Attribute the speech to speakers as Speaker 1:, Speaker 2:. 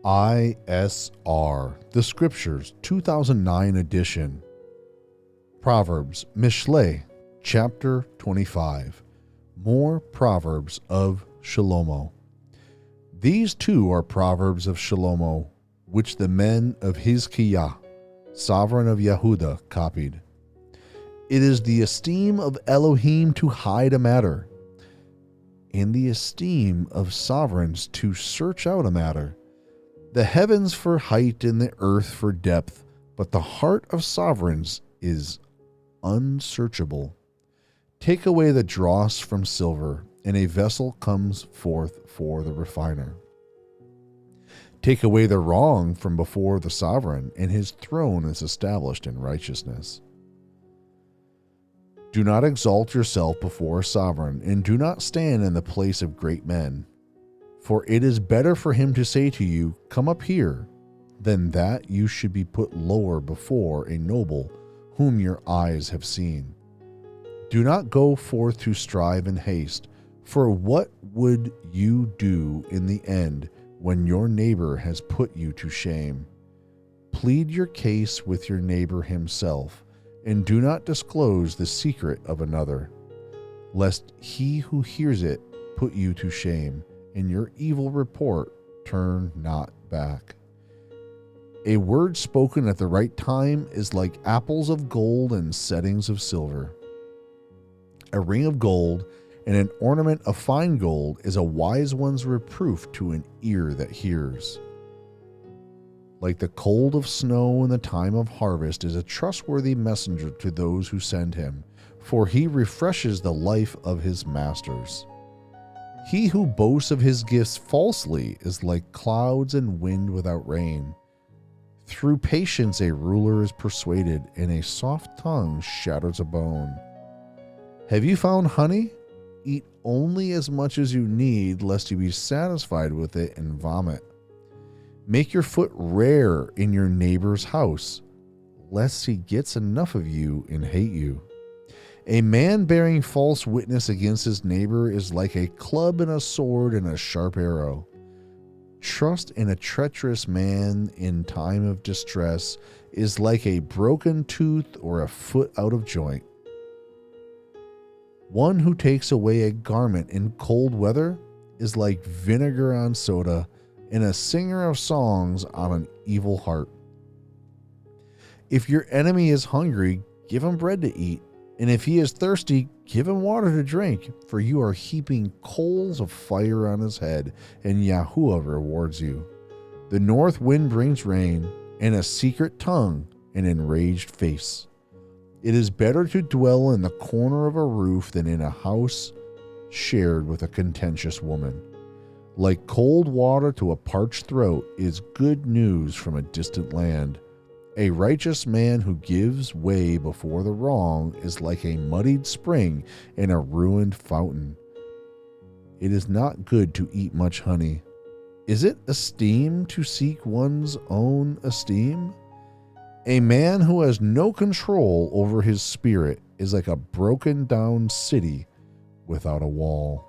Speaker 1: ISR, the Scriptures, 2009 edition. Proverbs, Mishle, chapter 25. More Proverbs of Shlomo. These two are Proverbs of Shlomo, which the men of Hizkiah, sovereign of Yehuda, copied. It is the esteem of Elohim to hide a matter, and the esteem of sovereigns to search out a matter. The heavens for height and the earth for depth, but the heart of sovereigns is unsearchable. Take away the dross from silver, and a vessel comes forth for the refiner. Take away the wrong from before the sovereign, and his throne is established in righteousness. Do not exalt yourself before a sovereign, and do not stand in the place of great men. For it is better for him to say to you, "Come up here," than that you should be put lower before a noble whom your eyes have seen. Do not go forth to strive in haste, for what would you do in the end when your neighbor has put you to shame? Plead your case with your neighbor himself, and do not disclose the secret of another, lest he who hears it put you to shame, and your evil report turn not back. A word spoken at the right time is like apples of gold and settings of silver. A ring of gold and an ornament of fine gold is a wise one's reproof to an ear that hears. Like the cold of snow in the time of harvest is a trustworthy messenger to those who send him, for he refreshes the life of his masters. He who boasts of his gifts falsely is like clouds and wind without rain. Through patience a ruler is persuaded, and a soft tongue shatters a bone. Have you found honey? Eat only as much as you need, lest you be satisfied with it and vomit. Make your foot rare in your neighbor's house, lest he gets enough of you and hate you. A man bearing false witness against his neighbor is like a club and a sword and a sharp arrow. Trust in a treacherous man in time of distress is like a broken tooth or a foot out of joint. One who takes away a garment in cold weather is like vinegar on soda, and a singer of songs on an evil heart. If your enemy is hungry, give him bread to eat. And if he is thirsty, give him water to drink, for you are heaping coals of fire on his head, and Yahuwah rewards you. The north wind brings rain, and a secret tongue, an enraged face. It is better to dwell in the corner of a roof than in a house shared with a contentious woman. Like cold water to a parched throat is good news from a distant land. A righteous man who gives way before the wrong is like a muddied spring in a ruined fountain. It is not good to eat much honey. Is it esteem to seek one's own esteem? A man who has no control over his spirit is like a broken down city without a wall.